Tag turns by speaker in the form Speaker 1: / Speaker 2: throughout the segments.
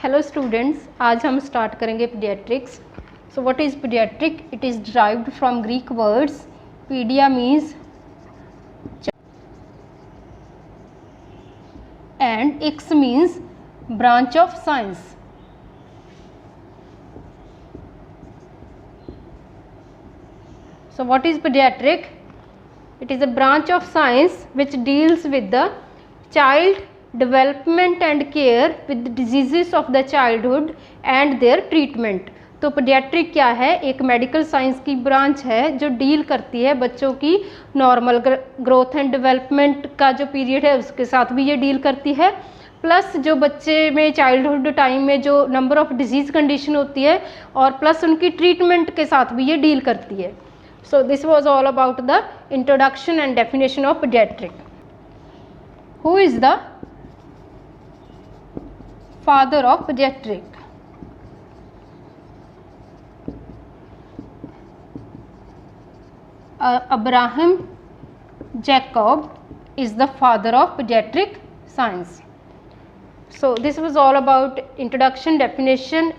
Speaker 1: Hello students, आज हम start करेंगे paediatrics. So what is paediatric? It is derived from Greek words paedia means and ics means branch of science. So what is pediatric? It is a branch of science which deals with the child development and care with the diseases of the childhood and their treatment. तो paediatric क्या है? एक medical science की branch है जो deal करती है बच्चों की नॉर्मल ग्रोथ एंड डेवलपमेंट का जो पीरियड है उसके साथ भी ये डील करती है, प्लस जो बच्चे में चाइल्डहुड टाइम में जो नंबर ऑफ डिजीज़ कंडीशन होती है और प्लस उनकी ट्रीटमेंट के साथ भी ये डील करती है। So this was all about the introduction and definition of pediatric. Who is the father of pediatric? Abraham Jacob is the father of pediatric science. So this was all about introduction, definition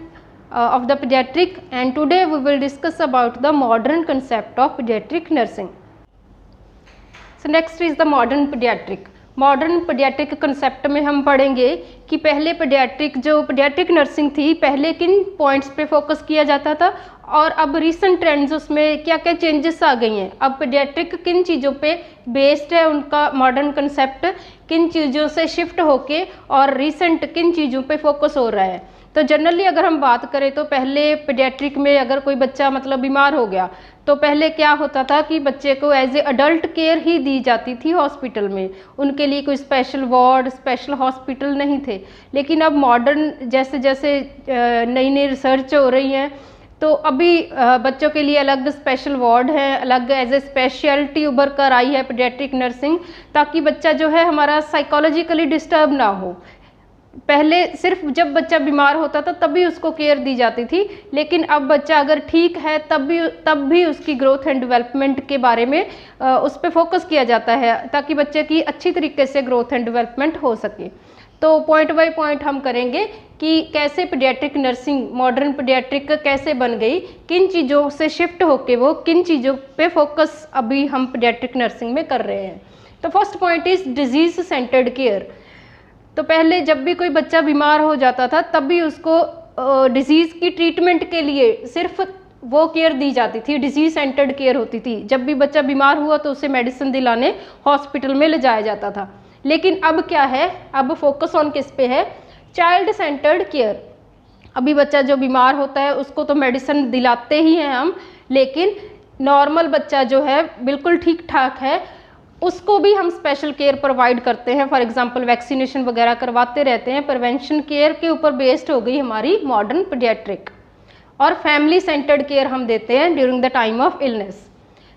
Speaker 1: of the pediatric, and today we will discuss about the modern concept of pediatric nursing. So next is the modern pediatric. Modern paediatric concept में हम पढ़ेंगे कि पहले paediatric nursing थी, पहले किन points पे focus किया जाता था और अब रीसेंट ट्रेंड्स उसमें क्या क्या चेंजेस आ गई हैं। अब पीडियाट्रिक किन चीज़ों पे बेस्ड है, उनका मॉडर्न कंसेप्ट किन चीज़ों से शिफ्ट होके और रीसेंट किन चीज़ों पे फोकस हो रहा है। तो जनरली अगर हम बात करें तो पहले पीडियाट्रिक में अगर कोई बच्चा बीमार हो गया तो पहले क्या होता था कि बच्चे को एज ए अडल्ट केयर ही दी जाती थी हॉस्पिटल में, उनके लिए कोई स्पेशल वार्ड, स्पेशल हॉस्पिटल नहीं थे। लेकिन अब मॉडर्न जैसे जैसे नई नई रिसर्च हो रही हैं तो अभी बच्चों के लिए अलग स्पेशल वार्ड है, अलग एज ए स्पेशलिटी उभर कर आई है पीडियाट्रिक नर्सिंग, ताकि बच्चा जो है हमारा साइकोलॉजिकली डिस्टर्ब ना हो। पहले सिर्फ जब बच्चा बीमार होता था तभी उसको केयर दी जाती थी, लेकिन अब बच्चा अगर ठीक है तब भी उसकी ग्रोथ एंड डेवलपमेंट के बारे में उस पर फोकस किया जाता है ताकि बच्चे की अच्छी तरीके से ग्रोथ एंड डेवलपमेंट हो सके। तो पॉइंट बाय पॉइंट हम करेंगे कि कैसे पीडियाट्रिक नर्सिंग मॉडर्न पीडियाट्रिक कैसे बन गई, किन चीज़ों से शिफ्ट होके वो किन चीज़ों पे फोकस अभी हम पीडियाट्रिक नर्सिंग में कर रहे हैं। तो first point is disease centred care. तो पहले जब भी कोई बच्चा बीमार हो जाता था तब भी उसको डिजीज़ की ट्रीटमेंट के लिए सिर्फ वो केयर दी जाती थी, डिजीज़ सेंटर्ड केयर होती थी। जब भी बच्चा बीमार हुआ तो उसे मेडिसिन दिलाने हॉस्पिटल में ले जाया जाता था। लेकिन अब क्या है, अब फोकस ऑन किस पे है? Child centred care. अभी बच्चा जो बीमार होता है उसको तो मेडिसिन दिलाते ही हैं हम, लेकिन नॉर्मल बच्चा जो है बिल्कुल ठीक ठाक है उसको भी हम स्पेशल केयर प्रोवाइड करते हैं। फॉर एग्जांपल वैक्सीनेशन वगैरह करवाते रहते हैं। प्रिवेंशन केयर के ऊपर बेस्ड हो गई हमारी मॉडर्न पीडियाट्रिक। और फैमिली सेंटर्ड केयर हम देते हैं during the time of illness.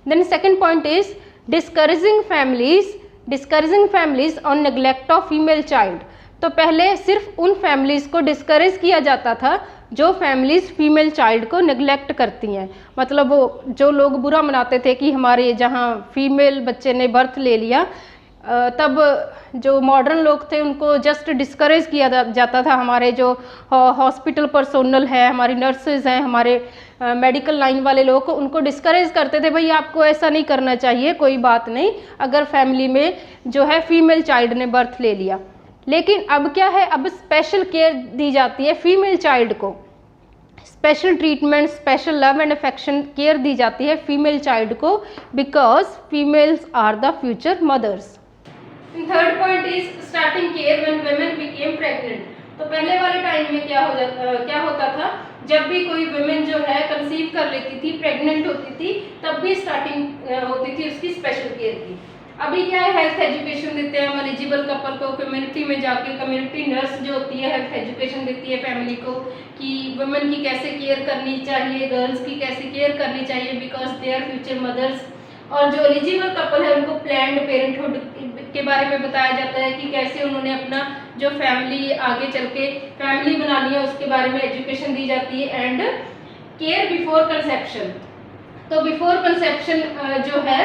Speaker 1: Then second point is discouraging families on neglect of female child. तो पहले सिर्फ उन फैमिलीज़ को डिस्करेज किया जाता था जो फैमिलीज़ फीमेल चाइल्ड को नेग्लेक्ट करती हैं। मतलब वो जो लोग बुरा मनाते थे कि हमारे जहाँ फीमेल बच्चे ने बर्थ ले लिया, तब जो मॉडर्न लोग थे उनको जस्ट डिस्करेज किया जाता था। हमारे जो हॉस्पिटल पर्सोनल है, हमारी नर्सेज हैं, हमारे मेडिकल लाइन वाले लोग उनको डिस्करेज करते थे, भाई आपको ऐसा नहीं करना चाहिए, कोई बात नहीं अगर फैमिली में जो है फीमेल चाइल्ड ने बर्थ ले लिया। लेकिन अब क्या है, अब स्पेशल केयर दी जाती है फीमेल चाइल्ड को, special treatment, special love and affection care दी जाती है फीमेल चाइल्ड को, because females are the future mothers. Third point is starting care when women became pregnant. तो पहले वाले टाइम में क्या होता था, जब भी कोई वुमेन जो है कंसीव कर लेती थी, प्रेग्नेंट होती थी, तब भी स्टार्टिंग होती थी उसकी स्पेशल केयर की। अभी क्या है, हेल्थ एजुकेशन देते हैं हम एलिजिबल कपल को, कम्युनिटी में जाके कम्युनिटी नर्स जो होती है हेल्थ एजुकेशन देती है फैमिली को कि वुमेन की कैसे केयर करनी चाहिए, गर्ल्स की कैसे केयर करनी चाहिए, because they are future mothers. और जो एलिजिबल कपल है उनको प्लान्ड पेरेंटहुड के बारे में बताया जाता है कि कैसे उन्होंने अपना जो फैमिली आगे चल के फैमिली बनानी है उसके बारे में एजुकेशन दी जाती है। And care before conception. तो बिफोर कंसेप्शन जो है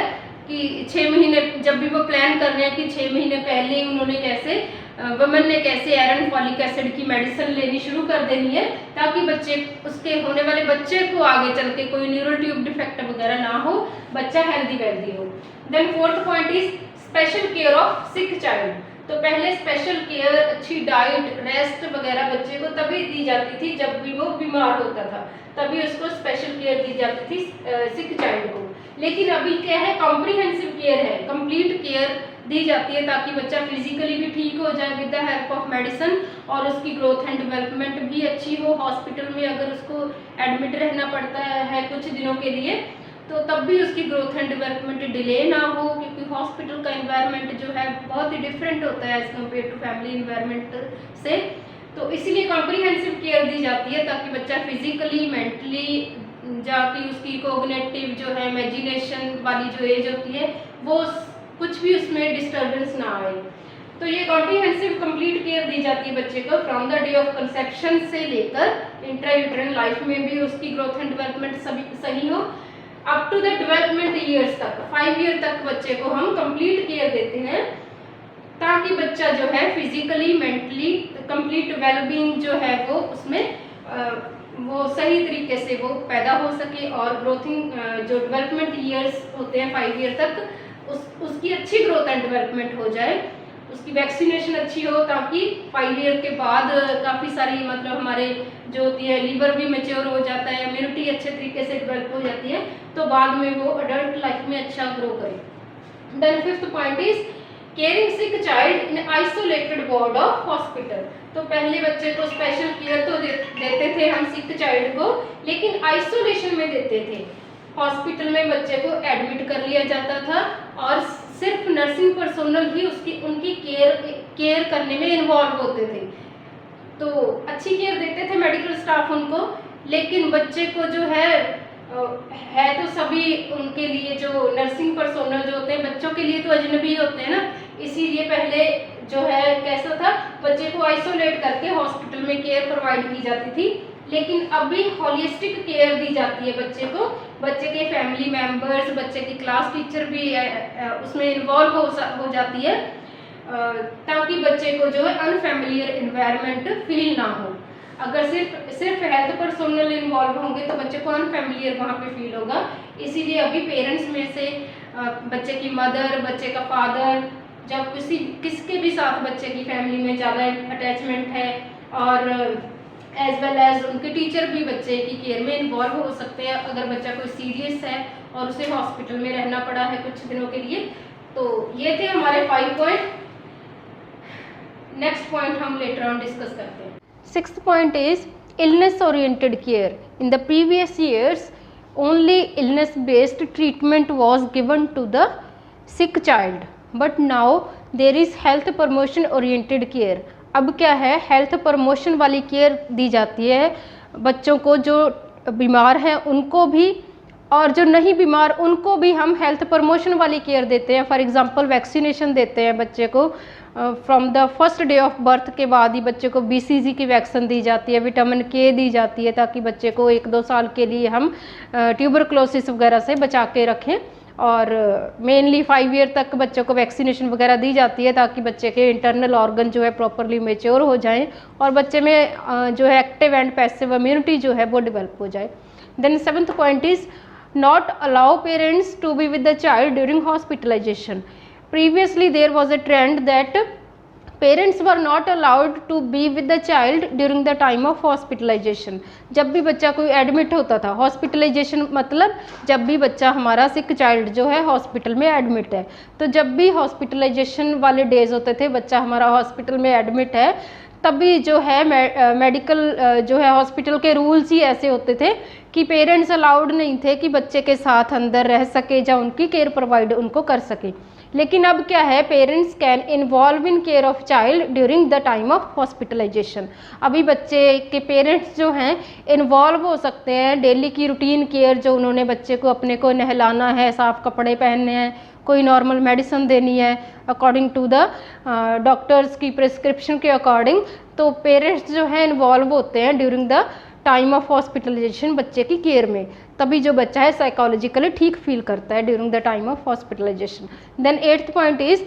Speaker 1: कि 6 महीने जब भी वो प्लान कर रहे हैं कि 6 महीने पहले ही उन्होंने कैसे वुमेन ने कैसे आयरन फॉलिक एसिड की मेडिसिन लेनी शुरू कर देनी है ताकि बच्चे उसके होने वाले बच्चे को आगे चल के कोई न्यूरल ट्यूब डिफेक्ट वगैरह ना हो, बच्चा हेल्दी वेल्दी हो। Then fourth point is special care of sick child. तो पहले स्पेशल केयर, अच्छी डाइट, रेस्ट वगैरह बच्चे को तभी दी जाती थी जब भी वो बीमार होता था, तभी उसको स्पेशल केयर दी जाती थी सिक चाइल्ड को। लेकिन अभी क्या है, कॉम्प्रिहेंसिव केयर है, कंप्लीट केयर दी जाती है ताकि बच्चा फिजिकली भी ठीक हो जाए with the help of medicine और उसकी ग्रोथ एंड डेवलपमेंट भी अच्छी हो। हॉस्पिटल में अगर उसको एडमिट रहना पड़ता है कुछ दिनों के लिए तो तब भी उसकी ग्रोथ एंड डेवलपमेंट डिले ना हो, क्योंकि हॉस्पिटल का एनवायरनमेंट जो है बहुत ही डिफरेंट होता है as compare to family environment से। तो इसीलिए कॉम्प्रिहेंसिव केयर दी जाती है ताकि बच्चा फिजिकली, मेंटली, जाके उसकी कोग्निटिव जो है, इमेजिनेशन वाली जो एज होती है, वो कुछ भी उसमें डिस्टर्बेंस ना आए। तो ये कॉम्प्रिहेंसिव कंप्लीट केयर दी जाती है बच्चे को from the day of conception से लेकर इंट्रायूटेरिन लाइफ में भी उसकी ग्रोथ एंड डेवलपमेंट सही हो, up to the development years तक, 5 ईयर तक बच्चे को हम कंप्लीट केयर देते हैं ताकि बच्चा जो है फिजिकली, मेंटली कंप्लीट वेलबींग जो है वो उसमें वो सही तरीके से वो पैदा हो सके और ग्रोथिंग जो डेवलपमेंट ईयर्स होते हैं 5 ईयर तक उसकी अच्छी ग्रोथ एंड डेवलपमेंट हो जाए, उसकी वैक्सीनेशन अच्छी हो ताकि 5 ईयर के बाद काफ़ी सारी मतलब हमारे जो होती है लीवर भी मैच्योर हो जाता है, इम्यूनिटी अच्छे तरीके से डेवलप हो जाती है, तो बाद में वो अडल्ट लाइफ में अच्छा ग्रो करे। Then fifth point is caring sick child in isolated ward of hospital. तो पहले बच्चे को स्पेशल केयर तो देते थे हम सिक चाइल्ड को, लेकिन आइसोलेशन में देते थे। हॉस्पिटल में बच्चे को एडमिट कर लिया जाता था और सिर्फ नर्सिंग पर्सोनल ही उनकी केयर करने में इन्वॉल्व होते थे। तो अच्छी केयर देते थे मेडिकल स्टाफ उनको, लेकिन बच्चे को जो है तो सभी उनके लिए जो नर्सिंग पर्सोनल जो होते हैं बच्चों के लिए तो अजनबी होते हैं ना, इसीलिए पहले जो है कैसा था, बच्चे को आइसोलेट करके हॉस्पिटल में केयर प्रोवाइड की जाती थी। लेकिन अभी होलिस्टिक केयर दी जाती है बच्चे को, बच्चे के फैमिली मेम्बर्स, बच्चे की क्लास टीचर भी उसमें इन्वॉल्व हो जाती है ताकि बच्चे को जो है अनफैमिलियर एनवायरनमेंट फील ना हो। अगर सिर्फ हेल्थ पर्सोनल इन्वॉल्व होंगे तो बच्चे को अनफैमिलियर वहाँ पे फील होगा। इसीलिए अभी पेरेंट्स में से बच्चे की मदर, बच्चे का फादर, जब किसके भी साथ बच्चे की फैमिली में ज़्यादा अटैचमेंट है और एज वेल एज उनके टीचर भी बच्चे की केयर में इन्वॉल्व हो सकते हैं अगर बच्चा कोई सीरियस है और उसे हॉस्पिटल में रहना पड़ा है कुछ दिनों के लिए। तो ये थे हमारे 5 पॉइंट। नेक्स्ट पॉइंट हम लेटर ऑन डिस्कस करते हैं। Sixth point is illness oriented care. In the previous years only illness based treatment was given to the sick child, but now there is health promotion oriented care। अब क्या है, health promotion वाली care दी जाती है बच्चों को, जो बीमार हैं उनको भी और जो नहीं बीमार उनको भी हम हेल्थ प्रमोशन वाली केयर देते हैं। फॉर एग्जांपल वैक्सीनेशन देते हैं बच्चे को from the first day of birth के बाद ही बच्चे को BCG की वैक्सीन दी जाती है, विटामिन K दी जाती है ताकि बच्चे को 1-2 साल के लिए हम ट्यूबरक्लोसिस वगैरह से बचा के रखें। और मेनली 5 ईयर तक बच्चों को वैक्सीनेशन वगैरह दी जाती है ताकि बच्चे के इंटरनल ऑर्गन जो है प्रॉपरली मेच्योर हो जाएं और बच्चे में जो है एक्टिव एंड पैसिव इम्यूनिटी जो है वो डेवलप हो जाए। Then 7th point is not allow parents to be with the child during hospitalisation. Previously there was a trend that parents were not allowed to be with the child during the time of hospitalization। जब भी बच्चा कोई admit होता था, hospitalisation मतलब जब भी बच्चा हमारा सिक चाइल्ड जो है हॉस्पिटल में एडमिट है, तो जब भी हॉस्पिटलाइजेशन वाले डेज होते थे बच्चा हमारा हॉस्पिटल में एडमिट है, तभी जो है मेडिकल जो है हॉस्पिटल के रूल्स ही ऐसे होते थे कि पेरेंट्स अलाउड नहीं थे कि बच्चे के साथ अंदर रह सके या उनकी केयर प्रोवाइड उनको कर सके। लेकिन अब क्या है, parents can involve in care of child during the time of hospitalisation. अभी बच्चे के पेरेंट्स जो हैं इन्वॉल्व हो सकते हैं डेली की रूटीन केयर, जो उन्होंने बच्चे को अपने को नहलाना है, साफ़ कपड़े पहनने हैं, कोई नॉर्मल मेडिसिन देनी है अकॉर्डिंग टू द डॉक्टर्स की प्रिस्क्रिप्शन के अकॉर्डिंग, तो पेरेंट्स जो है इन्वॉल्व होते हैं during the time of hospitalisation बच्चे की केयर में, तभी जो बच्चा है साइकोलॉजिकली ठीक फील करता है during the time of hospitalisation. Then 8th point is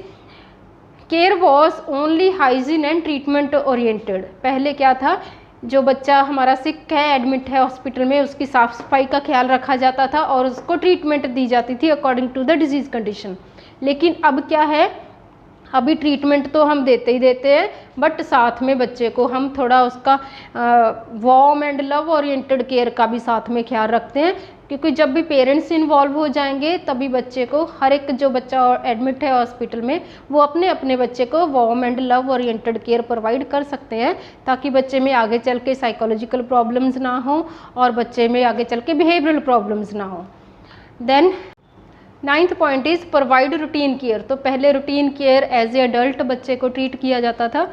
Speaker 1: care was only hygiene and treatment oriented. पहले क्या था, जो बच्चा हमारा सिक है, एडमिट है हॉस्पिटल में, उसकी साफ़ सफाई का ख्याल रखा जाता था और उसको ट्रीटमेंट दी जाती थी according to the disease condition. लेकिन अब क्या है, अभी ट्रीटमेंट तो हम देते ही देते हैं, बट साथ में बच्चे को हम थोड़ा उसका warm and love oriented care का भी साथ में ख्याल रखते हैं, क्योंकि जब भी पेरेंट्स इन्वॉल्व हो जाएंगे तभी बच्चे को, हर एक जो बच्चा एडमिट है हॉस्पिटल में, वो अपने अपने बच्चे को warm and love oriented care provide कर सकते हैं, ताकि बच्चे में आगे चल के साइकोलॉजिकल प्रॉब्लम्स ना हो और बच्चे में आगे चल के बिहेवियरल प्रॉब्लम्स ना हो। Then 9th point is provide routine care. तो पहले routine care as a adult बच्चे को ट्रीट किया जाता था,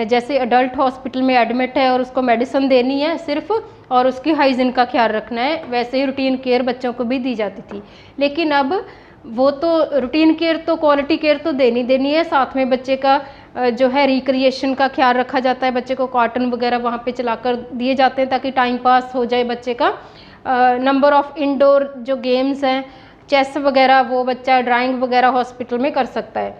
Speaker 1: जैसे अडल्ट हॉस्पिटल में एडमिट है और उसको मेडिसिन देनी है सिर्फ और उसकी हाइजीन का ख्याल रखना है, वैसे ही रूटीन केयर बच्चों को भी दी जाती थी। लेकिन अब वो तो रूटीन केयर तो क्वालिटी केयर तो देनी है, साथ में बच्चे का जो है रिक्रिएशन का ख्याल रखा जाता है, बच्चे को कार्टून वगैरह वहाँ पे चलाकर दिए जाते हैं ताकि टाइम पास हो जाए बच्चे का। नंबर ऑफ़ इंडोर जो गेम्स हैं, चेस वगैरह, वो बच्चा ड्राइंग वगैरह हॉस्पिटल में कर सकता है।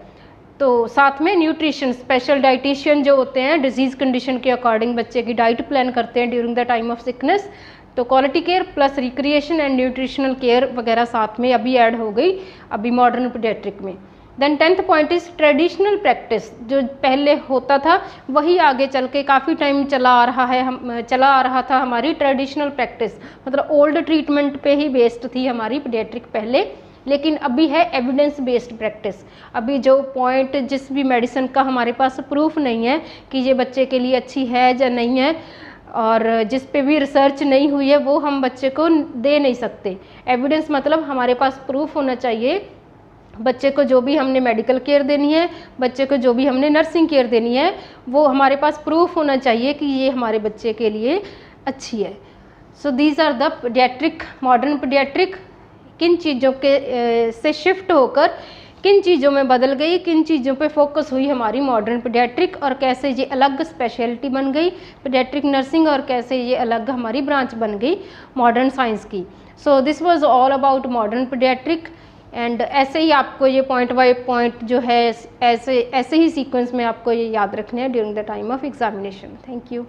Speaker 1: तो साथ में न्यूट्रिशन, स्पेशल डाइटिशियन जो होते हैं डिजीज़ कंडीशन के अकॉर्डिंग बच्चे की डाइट प्लान करते हैं during the time of sickness. तो quality care plus recreation and nutritional care वगैरह साथ में अभी ऐड हो गई अभी मॉडर्न पीडियाट्रिक में। Then 10th point is traditional practice. जो पहले होता था वही आगे चल के काफ़ी टाइम चला आ रहा था हमारी ट्रेडिशनल प्रैक्टिस, मतलब ओल्ड ट्रीटमेंट पे ही बेस्ड थी हमारी पीडियाट्रिक पहले, लेकिन अभी है एविडेंस बेस्ड प्रैक्टिस। अभी जो पॉइंट जिस भी मेडिसिन का हमारे पास प्रूफ नहीं है कि ये बच्चे के लिए अच्छी है या नहीं है, और जिस पे भी रिसर्च नहीं हुई है, वो हम बच्चे को दे नहीं सकते। एविडेंस मतलब हमारे पास प्रूफ होना चाहिए, बच्चे को जो भी हमने मेडिकल केयर देनी है, बच्चे को जो भी हमने नर्सिंग केयर देनी है, वो हमारे पास प्रूफ होना चाहिए कि ये हमारे बच्चे के लिए अच्छी है। So these are the paediatric, modern paediatric किन चीज़ों के से शिफ्ट होकर किन चीज़ों में बदल गई, किन चीज़ों पे फोकस हुई हमारी मॉडर्न पीडियाट्रिक, और कैसे ये अलग स्पेशलिटी बन गई पीडियाट्रिक नर्सिंग, और कैसे ये अलग हमारी ब्रांच बन गई मॉडर्न साइंस की। So this was all about modern paediatric. And ऐसे ही आपको ये पॉइंट बाय पॉइंट जो है ऐसे ही सीक्वेंस में आपको ये याद रखने हैं during the time of examination. Thank you.